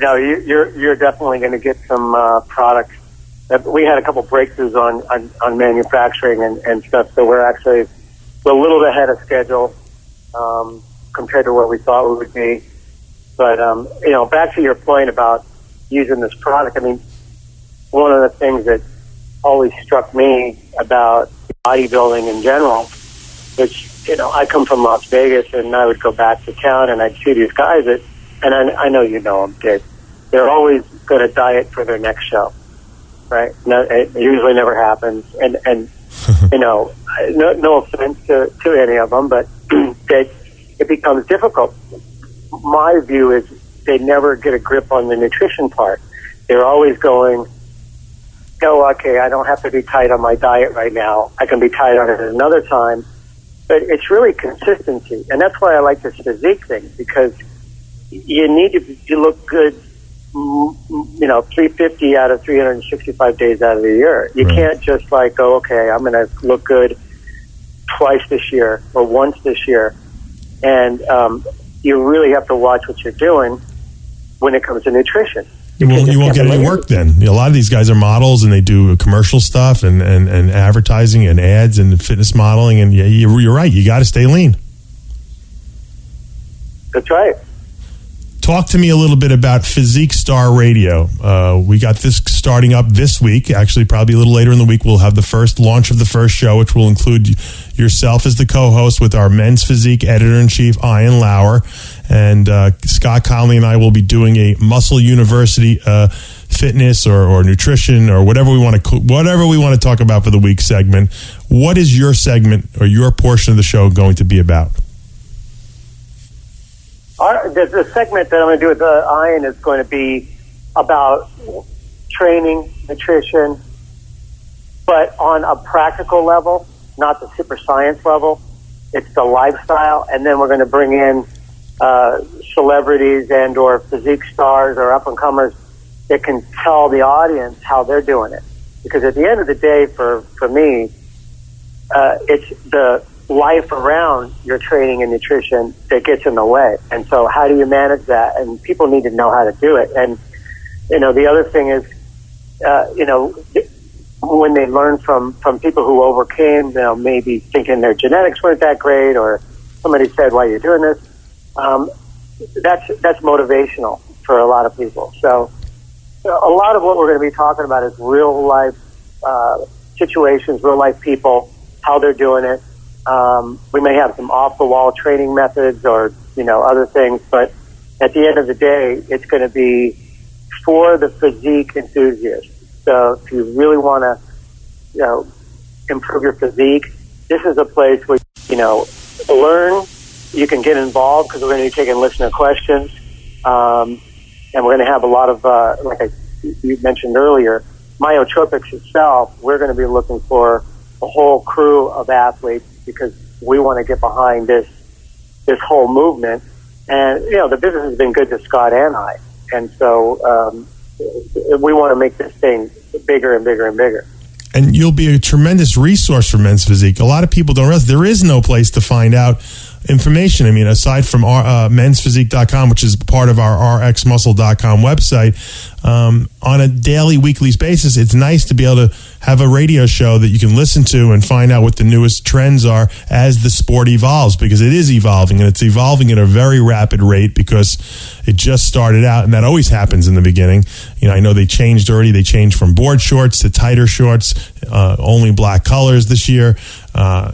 you're definitely going to get some products. We had a couple breakthroughs on manufacturing and stuff, so we're a little bit ahead of schedule compared to what we thought we would be. But back to your point about using this product. I mean, one of the things that always struck me about bodybuilding in general, which I come from Las Vegas, and I would go back to town and I'd see these guys and I know you know them, Dave. They're always going to diet for their next show, right? No, it usually never happens. And no offense to any of them, but it becomes difficult. My view is they never get a grip on the nutrition part. They're always going, okay, I don't have to be tight on my diet right now. I can be tight on it another time. But it's really consistency. And that's why I like this physique thing, because you need to look good, 350 out of 365 days out of the year. You can't just go, okay, I'm going to look good twice this year or once this year. And you really have to watch what you're doing when it comes to nutrition. You won't get any work then. A lot of these guys are models, and they do commercial stuff and advertising and ads and fitness modeling. And you're right. You got to stay lean. That's right. Talk to me a little bit about Physique Star Radio. We got this starting up this week. Actually, probably a little later in the week, we'll have the first launch of the first show, which will include yourself as the co-host with our Men's Physique editor-in-chief, Ian Lauer. And Scott Conley and I will be doing a Muscle University fitness or nutrition or whatever we want to talk about for the week segment. What is your segment or your portion of the show going to be about? The segment that I'm going to do with Ian is going to be about training, nutrition, but on a practical level, not the super science level. It's the lifestyle, and then we're going to bring in celebrities and or physique stars or up-and-comers that can tell the audience how they're doing it. Because at the end of the day, for me, it's the life around your training and nutrition that gets in the way. And so how do you manage that? And people need to know how to do it. And, the other thing is, when they learn from people who overcame, maybe thinking their genetics weren't that great, or somebody said, why are you doing this? That's motivational for a lot of people. So a lot of what we're going to be talking about is real life situations, real life people, how they're doing it. We may have some off the wall training methods or, other things, but at the end of the day, it's going to be for the physique enthusiast. So if you really want to, improve your physique, this is a place where, learn. You can get involved because we're going to be taking listener questions. And we're going to have a lot of, you mentioned earlier, myotropics itself. We're going to be looking for a whole crew of athletes because we want to get behind this whole movement. And, the business has been good to Scott and I. And so we want to make this thing bigger and bigger and bigger. And you'll be a tremendous resource for Men's Physique. A lot of people don't realize there is no place to find out information. I mean, aside from mensphysique.com, which is part of our rxmuscle.com website, on a daily, weekly basis, it's nice to be able to have a radio show that you can listen to and find out what the newest trends are as the sport evolves, because it is evolving, and it's evolving at a very rapid rate because it just started out, and that always happens in the beginning. I know they changed already. They changed from board shorts to tighter shorts, only black colors this year.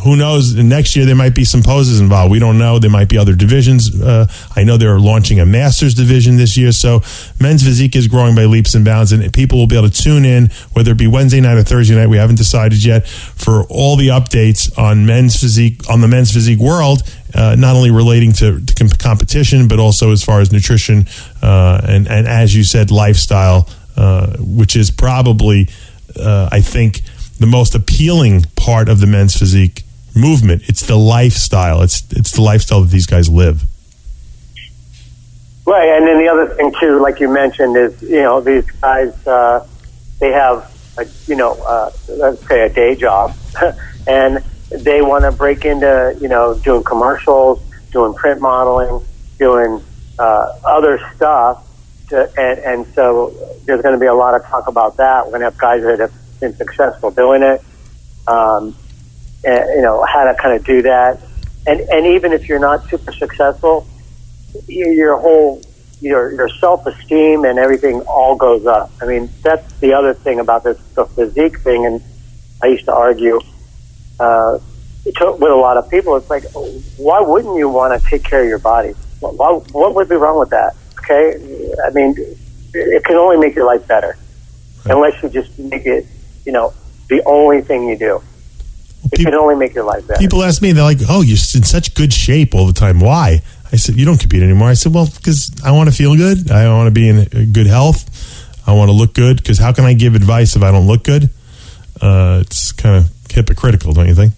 Who knows? Next year there might be some poses involved. We don't know. There might be other divisions. I know they're launching a Masters division this year. So Men's Physique is growing by leaps and bounds, and people will be able to tune in, whether it be Wednesday night or Thursday night. We haven't decided yet, for all the updates on Men's Physique, on the Men's Physique world, not only relating to competition, but also as far as nutrition and as you said, lifestyle, which is probably, I think, the most appealing part of the Men's Physique movement. It's the lifestyle. It's the lifestyle that these guys live. Right, and then the other thing too, like you mentioned, is these guys they have let's say a day job, and they want to break into doing commercials, doing print modeling, doing other stuff and so there's going to be a lot of talk about that. We're going to have guys that have been successful doing it, and, how to kind of do that. And even if you're not super successful, your self-esteem and everything all goes up. I mean, that's the other thing about the physique thing, and I used to argue with a lot of people. It's like, why wouldn't you want to take care of your body? What would be wrong with that? Okay? I mean, it can only make your life better, unless you just make it, the only thing you do. It can only make your life better. People ask me, they're like, oh, you're in such good shape all the time. Why? I said, you don't compete anymore. I said, well, because I want to feel good. I want to be in good health. I want to look good, because how can I give advice if I don't look good? It's kind of hypocritical, don't you think?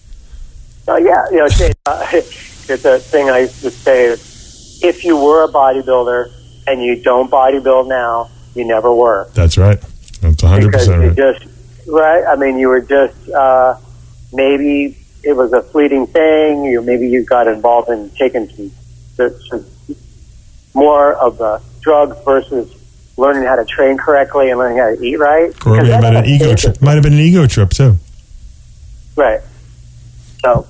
Yeah. It's a thing I used to say, if you were a bodybuilder and you don't bodybuild now, you never were. That's right. That's 100% because right. Right? I mean, you were just, maybe it was a fleeting thing. Maybe you got involved in taking some more of the drugs versus learning how to train correctly and learning how to eat right. Or it might have been an ego trip too. Right. So,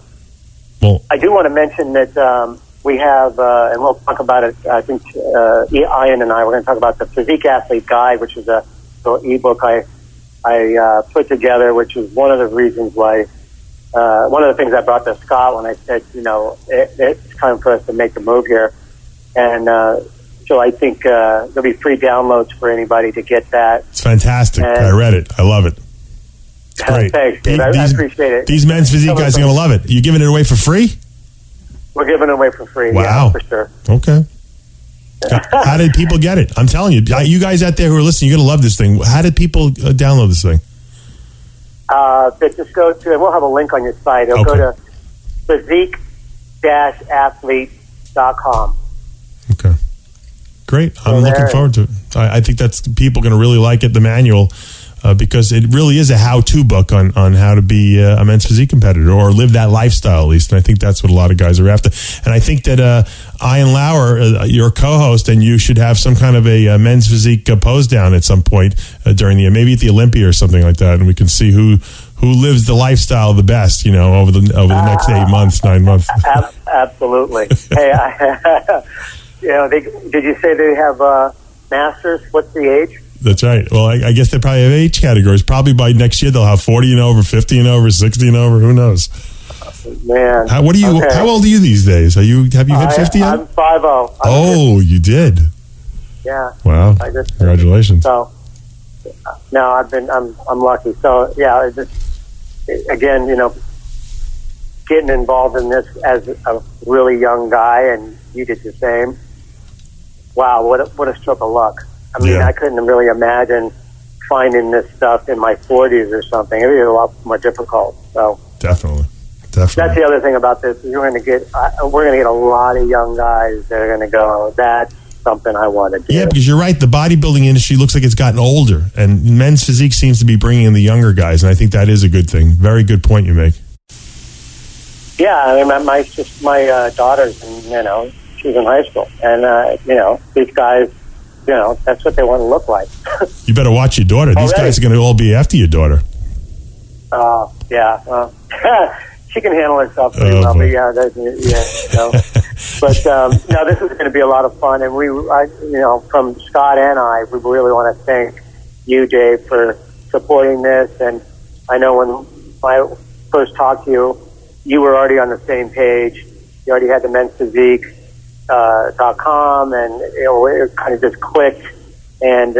I do want to mention that we have, and we'll talk about it, I think Ian and I, we're going to talk about the Physique Athlete Guide, which is a little ebook I put together, which is one of the reasons why, one of the things I brought to Scott when I said, it's time for us to make the move here. And so I think there'll be free downloads for anybody to get that. It's fantastic. I read it. I love it. It's great. Thanks, Dave. I appreciate it. These Men's Physique guys are going to love it. You giving it away for free? We're giving it away for free. Wow. Yeah, for sure. Okay. How did people get it? I'm telling you, you guys out there who are listening, you're going to love this thing. How did people download this thing? Just go to, and we'll have a link on your site. It'll go to physique-athlete.com. Okay. Great. I'm looking forward to it. I think that's people going to really like it, the manual, because it really is a how-to book on how to be a men's physique competitor or live that lifestyle, at least. And I think that's what a lot of guys are after. And I think that Ian Lauer, your co-host, and you should have some kind of a men's physique pose down at some point during the year, maybe at the Olympia or something like that, and we can see who lives the lifestyle the best, over the next 8 months, 9 months. Absolutely. Hey, did you say they have masters? What's the age? That's right. Well, I guess they probably have age categories. Probably by next year they'll have 40 and over, 50 and over, 60 and over. Who knows? Man, how old are you these days? Have you hit 50 yet? I'm 50. Oh, you did. Yeah. Wow. Congratulations. So, no, I'm lucky. So, yeah, again, getting involved in this as a really young guy, and you did the same. Wow, what a stroke of luck. I mean, I couldn't really imagine finding this stuff in my 40s or something. It would be a lot more difficult. So definitely. That's the other thing about this. We're going to get a lot of young guys that are going to go, that's something I want to do. Yeah, because you're right. The bodybuilding industry looks like it's gotten older, and men's physique seems to be bringing in the younger guys, and I think that is a good thing. Very good point you make. Yeah, I mean, my daughter's, she's in high school, and these guys, that's what they want to look like. You better watch your daughter. These guys are going to all be after your daughter. Oh, yeah. She can handle herself pretty well. But no, this is going to be a lot of fun. And from Scott and I, we really want to thank you, Dave, for supporting this. And I know when I first talked to you, you were already on the same page. You already had the men's physique. .com, and it kind of just clicked, and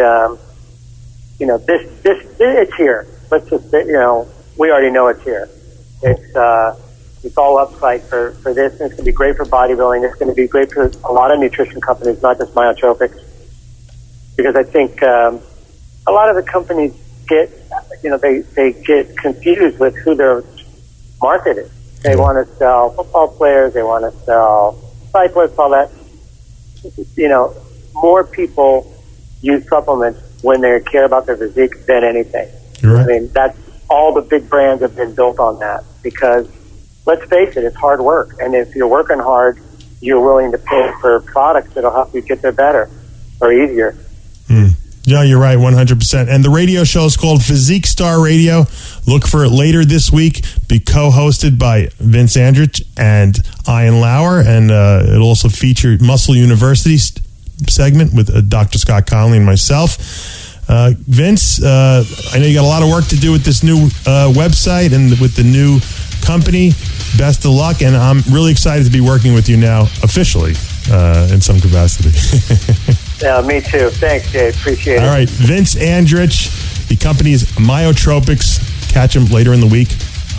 this it's here. Let's just we already know it's here. It's all upside for this, and it's going to be great for bodybuilding. It's going to be great for a lot of nutrition companies, not just Myotropics, because I think a lot of the companies get they get confused with who their market is. They want to sell football players. They want to sell cyclists, all that. More people use supplements when they care about their physique than anything. You're right. I mean, that's all the big brands have been built on that, because let's face it, it's hard work. And if you're working hard, you're willing to pay for products that'll help you get there better or easier. No, you're right, 100%. And the radio show is called Physique Star Radio. Look for it later this week. Be co-hosted by Vince Anrich and Ian Lauer. And it'll also feature Muscle University segment with Dr. Scott Conley and myself. Vince, I know you got a lot of work to do with this new website and with the new company. Best of luck. And I'm really excited to be working with you now officially in some capacity. Yeah, me too. Thanks, Jay. Appreciate it. All right, Vince Anrich. The company is Myotropics. Catch him later in the week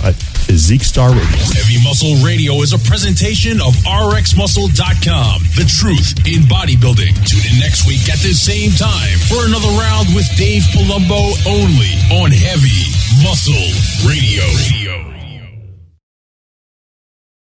at Physique Star Radio. Heavy Muscle Radio is a presentation of RxMuscle.com. The truth in bodybuilding. Tune in next week at the same time for another round with Dave Palumbo only on Heavy Muscle Radio.